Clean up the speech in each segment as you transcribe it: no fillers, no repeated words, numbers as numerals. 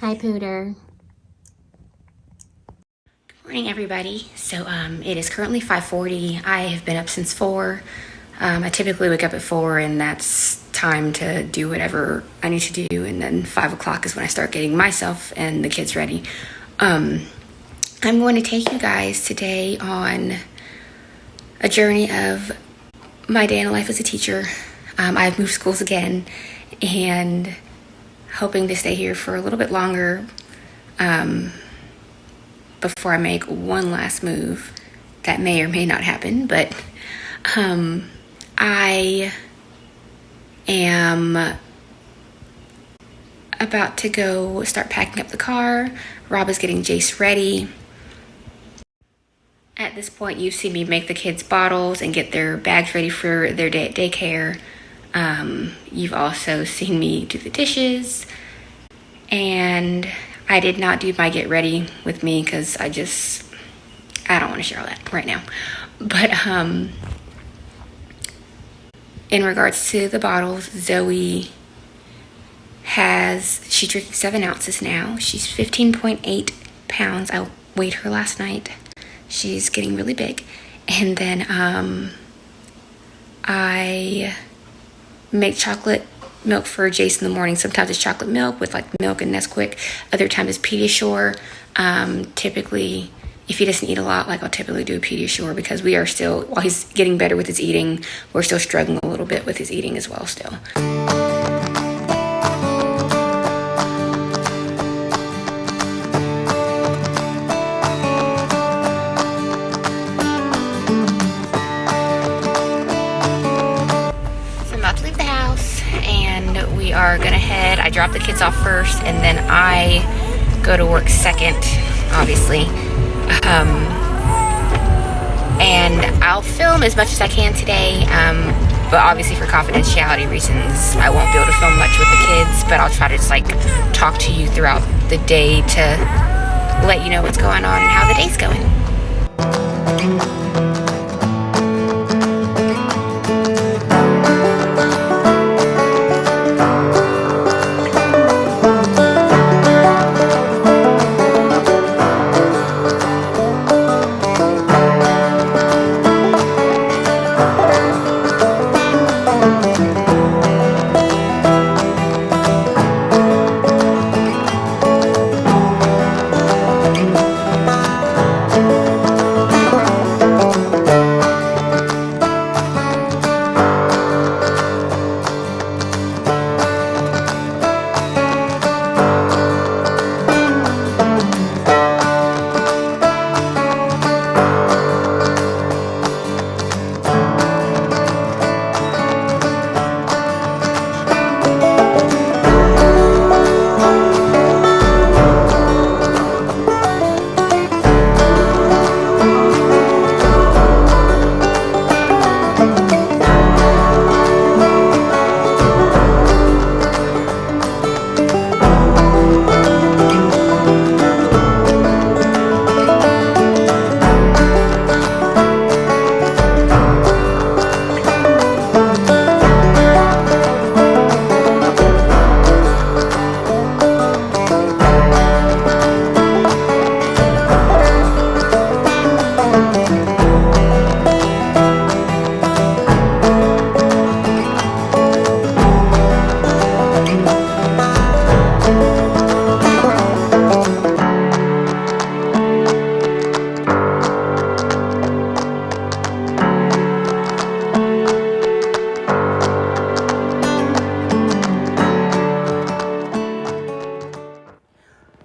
Hi, Pooter. Good morning, everybody. So it is currently 5:40. I have been up since 4. I typically wake up at 4, and that's time to do whatever I need to do. And then 5 o'clock is when I start getting myself and the kids ready. I'm going to take you guys today on a journey of my day in life as a teacher. I've moved schools again and hoping to stay here for a little bit longer before I make one last move that may or may not happen. But I am about to go start packing up the car. Rob is getting Jace ready. At this point, you've seen me make the kids bottles and get their bags ready for their day at daycare. You've also seen me do the dishes, and I did not do my get ready with me because I don't want to share all that right now. But in regards to the bottles, Zoie she's drinking 7 ounces now. She's 15.8 pounds. I weighed her last night. She's getting really big. And then I make chocolate milk for Jace in the morning. Sometimes it's chocolate milk with like milk and Nesquik. Other times it's Pediasure. Typically, if he doesn't eat a lot, like I'll typically do a Pediasure because we are still, while he's getting better with his eating, we're still struggling a little bit with his eating as well still. We are gonna head. I drop the kids off first, and then I go to work second, obviously. And I'll film as much as I can today, but obviously for confidentiality reasons, I won't be able to film much with the kids, but I'll try to just like talk to you throughout the day to let you know what's going on and how the day's going.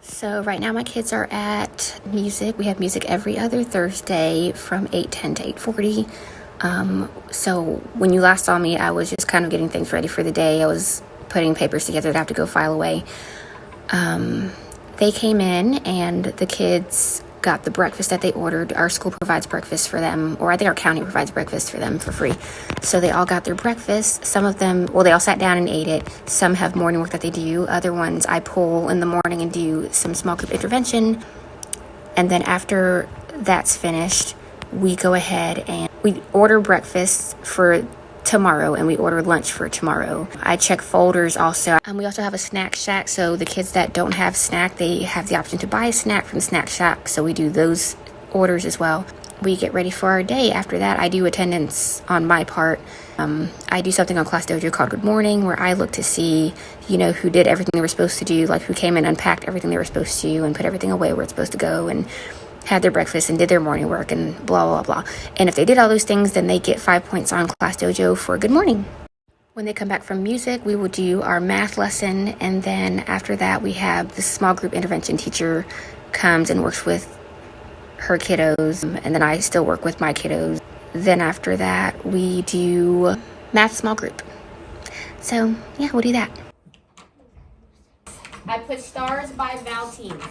So right now my kids are at music. We have music every other Thursday from 8:10 to 8:40. So when you last saw me, I was just kind of getting things ready for the day. I was putting papers together that I have to go file away. They came in and the kids got the breakfast that they ordered. Our school provides breakfast for them, or I think our county provides breakfast for them for free. So they all got their breakfast. Some of them, well, they all sat down and ate it. Some have morning work that they do. Other ones I pull in the morning and do some small group intervention. And then after that's finished, we go ahead and we order breakfast for tomorrow, and we order lunch for tomorrow. I check folders also. We also have a snack shack, so the kids that don't have snack, they have the option to buy a snack from the snack shack, so we do those orders as well. We get ready for our day. After that, I do attendance on my part. I do something on Class Dojo called Good Morning, where I look to see, who did everything they were supposed to do, like who came and unpacked everything they were supposed to and put everything away where it's supposed to go and had their breakfast and did their morning work and blah, blah, blah. And if they did all those things, then they get 5 points on Class Dojo for Good Morning. When they come back from music, we will do our math lesson. And then after that, we have the small group intervention teacher comes and works with her kiddos. And then I still work with my kiddos. Then after that, we do math small group. So yeah, we'll do that. I put stars by Val teams.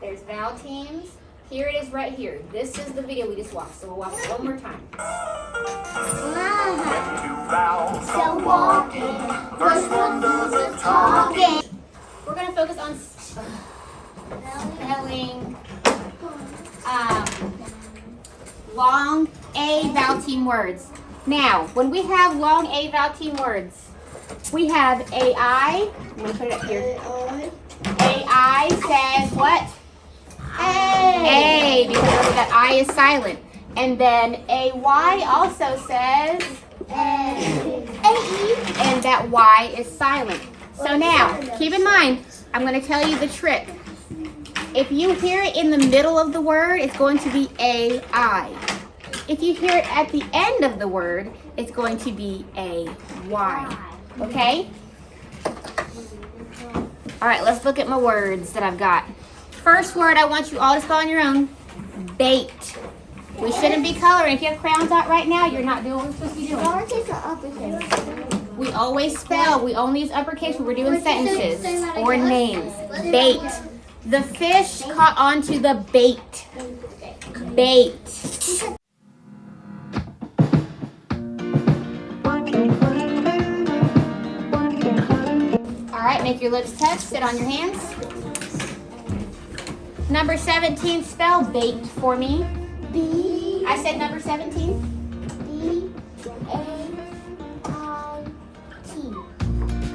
There's Val teams. Here it is right here. This is the video we just watched. So we'll watch it one more time. So walking, first one does the talking. We're going to focus on spelling long A vowel team words. Now, when we have long A vowel team words, we have AI. I'm going to put it up here. AI says what? A, because remember that I is silent. And then AY also says A. And that Y is silent. So now, keep in mind, I'm going to tell you the trick. If you hear it in the middle of the word, it's going to be AI. If you hear it at the end of the word, it's going to be AY. Okay? All right, let's look at my words that I've got. First word I want you all to spell on your own, bait. We shouldn't be coloring. If you have crayons out right now, you're not doing what we're supposed to be doing. We always spell. We only use uppercase when we're doing sentences or names. Bait. The fish caught onto the bait. Bait. All right, make your lips touch. Sit on your hands. Number 17, spell bait for me. B. I said number 17. B-A-I-T.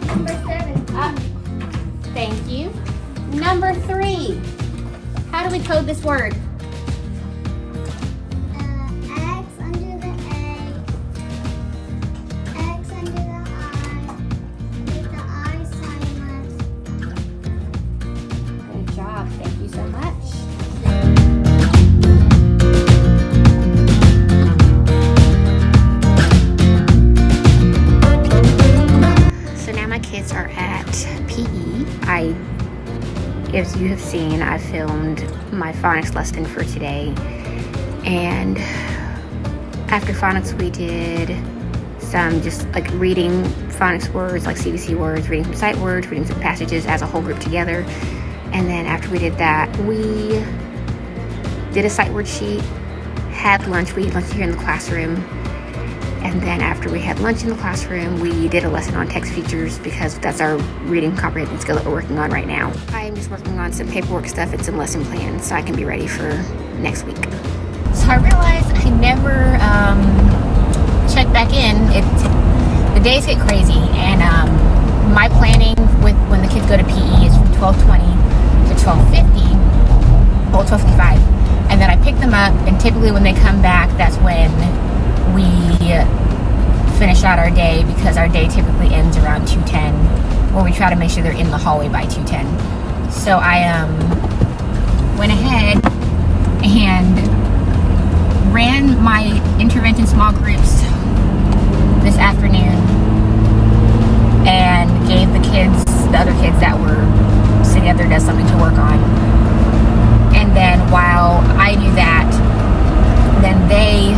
Number 7. Thank you. Number 3. How do we code this word? X under the A. X under the I. With the I silent. Good job. Thank you so much. So now my kids are at PE. As you have seen, I filmed my phonics lesson for today. And after phonics, we did some just like reading phonics words, like CVC words, reading some sight words, reading some passages as a whole group together. And then after we did that, we did a sight word sheet, had lunch. We ate lunch here in the classroom. And then after we had lunch in the classroom, we did a lesson on text features because that's our reading comprehension skill that we're working on right now. I'm just working on some paperwork stuff and some lesson plans so I can be ready for next week. So I realized I never checked back in. The days get crazy, and my planning with when the kids go to PE is from 12:20 to 12:50, or 12:55, and then I pick them up, and typically when they come back, that's when we finish out our day, because our day typically ends around 2:10, or we try to make sure they're in the hallway by 2:10. So I went ahead and ran my intervention small groups this afternoon and gave the other kids that were sitting at their desk something to work on. And then while I do that, then they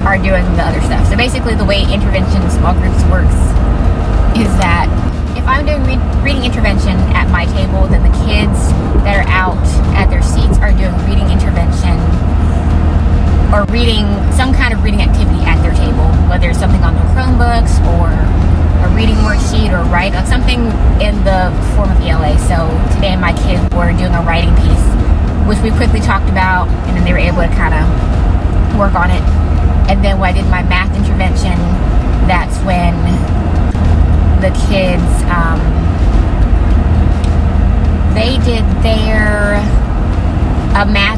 are doing the other stuff. So basically the way intervention small groups works is that if I'm doing reading intervention at my table, then the kids that are out at their seats are doing reading intervention or reading some kind of reading activity at their table, whether it's something on their Chromebooks or a reading worksheet or something in the form of ELA. So today my kids were doing a writing piece, which we quickly talked about, and then they were able to kind of work on it. And then when I did my math intervention, that's when the kids, they did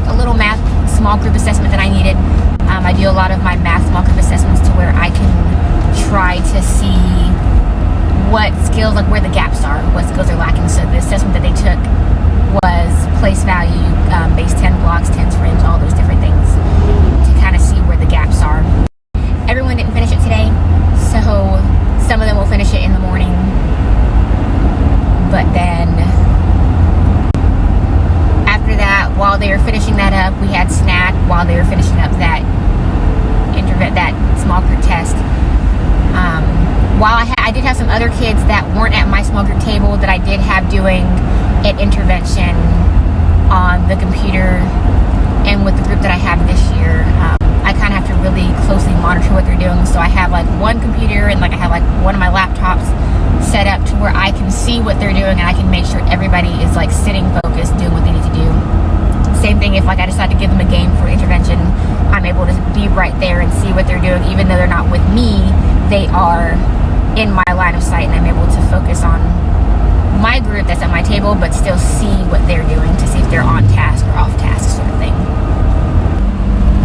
a little math small group assessment that I needed. I do a lot of my math small group assessments to where I can try to see what skills, like where the gaps are, what skills are lacking. So the assessment that they took was place value, base 10 blocks, 10 frames, all those different things to kind of see where the gaps are. Everyone didn't finish it today, so some of them will finish it in the morning, but then after that, while they were finishing that up, we had snack while they were finishing up that small group test. While I did have some other kids that weren't at my small group table that I did have doing an intervention on the computer, and with the group that I have this year, I kind of have to really closely monitor what they're doing. So I have like one computer and like I have like one of my laptops set up to where I can see what they're doing and I can make sure everybody is like sitting focused doing what they need to do. Same thing if like I decide to give them a game for intervention, I'm able to be right there and see what they're doing. Even though they're not with me, they are in my line of sight, and I'm able to focus on my group that's at my table, but still see what they're doing to see if they're on task or off task, sort of thing.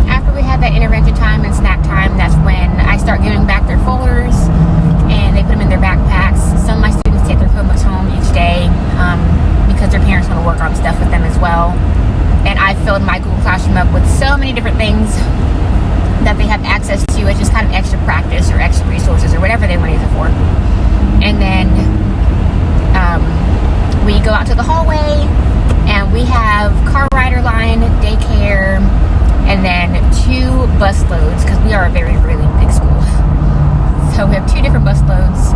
After we have that intervention time and snack time, that's when I start giving back their folders, and they put them in their backpacks. Some of my students take their Chromebooks home each day because their parents want to work on stuff with them as well. And I filled my Google Classroom up with so many different things that they have access to. It's just kind of extra practice or extra resources or whatever they want to use it for. And then we go out to the hallway, and we have car rider line, daycare, and then 2 bus loads, because we are a very, really big school. So we have 2 different bus loads.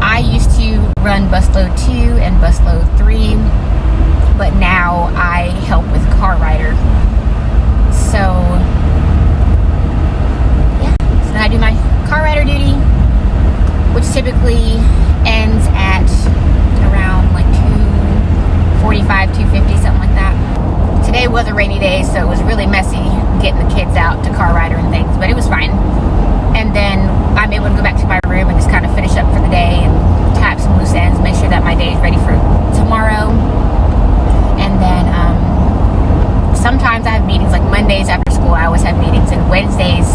I used to run bus load 2 and bus load 3, but now I help with car rider. So yeah, so I do my car rider duty, which typically ends at around like 2:45, 2:50, something like that. Today was a rainy day, so it was really messy getting the kids out to car rider and things, but it was fine. And then I'm able to go back to my room and just kind of finish up for the day and tie up some loose ends, make sure that my day is ready for tomorrow. And then sometimes I have meetings, like Mondays after school I always have meetings, and Wednesdays,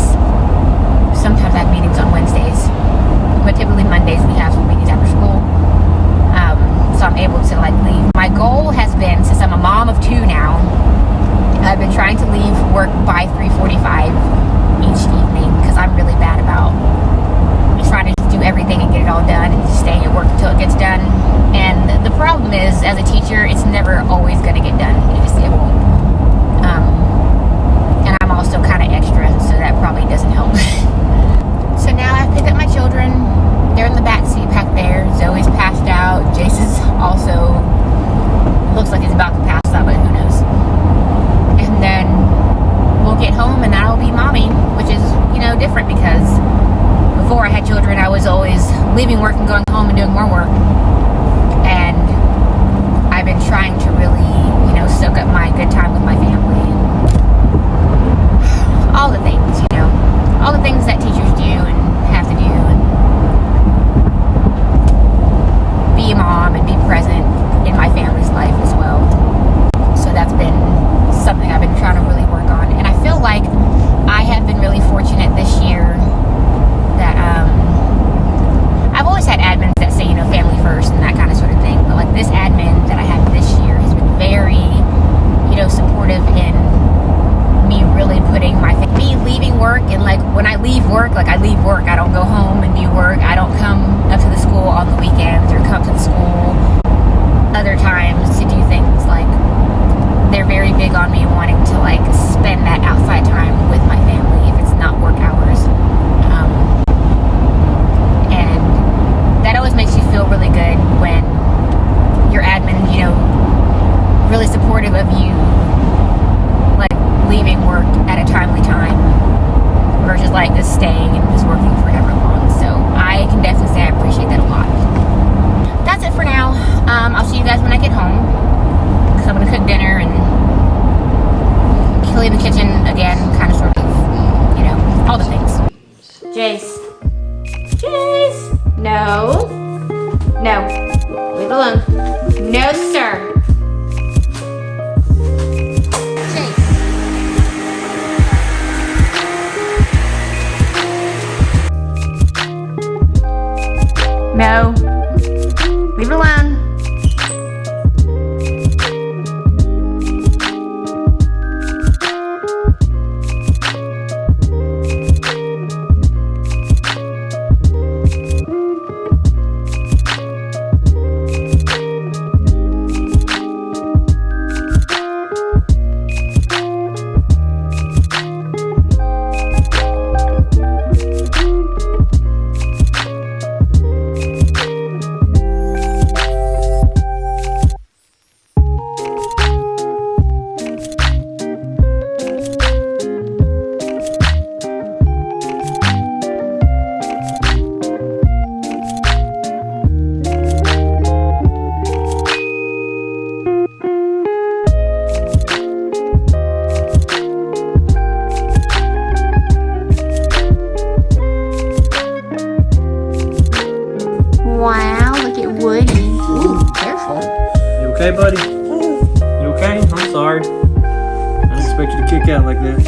sometimes I have meetings on Wednesdays, but typically Mondays we have some meetings after school. So I'm able to like leave. My goal has been, since I'm a mom of 2 now, I've been trying to leave work by 3:45 each evening, because I'm really bad about trying to just do everything and get it all done and just staying at work until it gets done. And the problem is, as a teacher, it's never always going to get done. It won't. And I'm also kind of extra, so that probably doesn't help. So now I've picked up my children. They're in the back seat back there. Zoe's passed out. Jace is also looks like he's about to pass out, but who knows. And then we'll get home, and that'll be mommy, which is, different, because before I had children, I was always leaving work and going home and doing more work. And I've been trying to really, soak up my good time with my family and all the things, all the things that teachers do and have to do, and be a mom and be present in my family's life as well. So that's been something I've been trying to really work on. And I feel like I have been really fortunate this year that I've always had admins that say, family first and that kind of sort of thing. But like this admin that I have this year has been very, supportive in me really putting me leaving work. And like when I leave work, I No. Leave it alone. No, sir. Jace. No. Leave it alone. Wow, look at Woody. Ooh, careful. You okay, buddy? You okay? I'm sorry. I didn't expect you to kick out like that.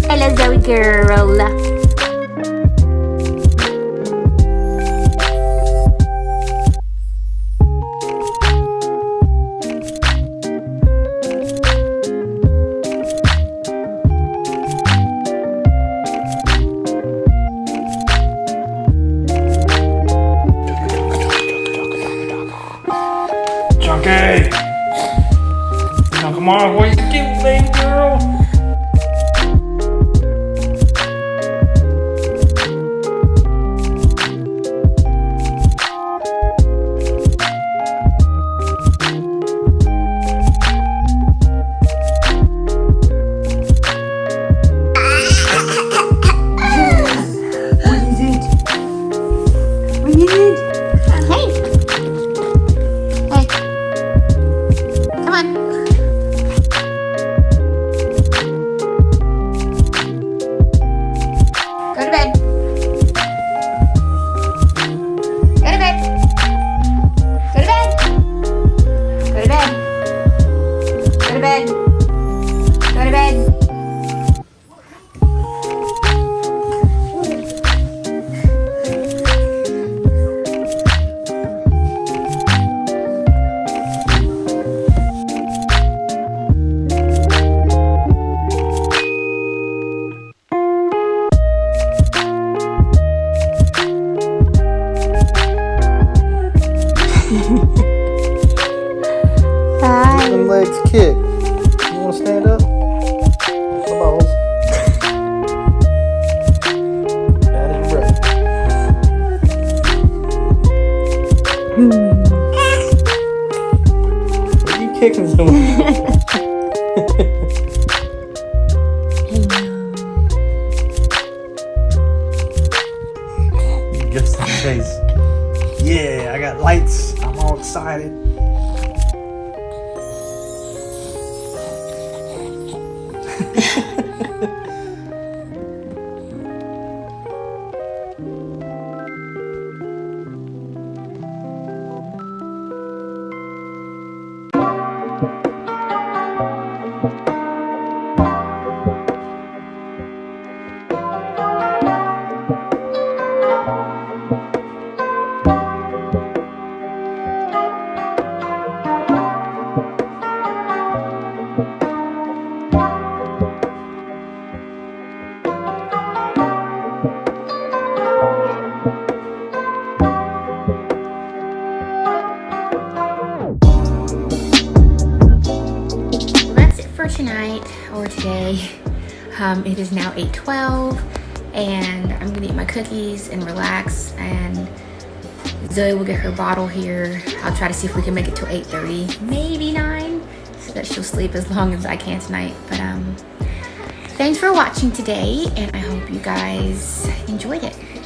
Hello, Zoe girl. Chunky! Now come on, what are you doing, baby girl? Let them legs kick. You want to stand up? My balls. That is right. What are you kicking so much? Just in case. Yeah, I got lights. I'm all excited. For tonight or today. It is now 8:12 and I'm gonna eat my cookies and relax, and Zoe will get her bottle here. I'll try to see if we can make it till 8:30, maybe 9. that she'll sleep as long as I can tonight. But thanks for watching today, and I hope you guys enjoyed it.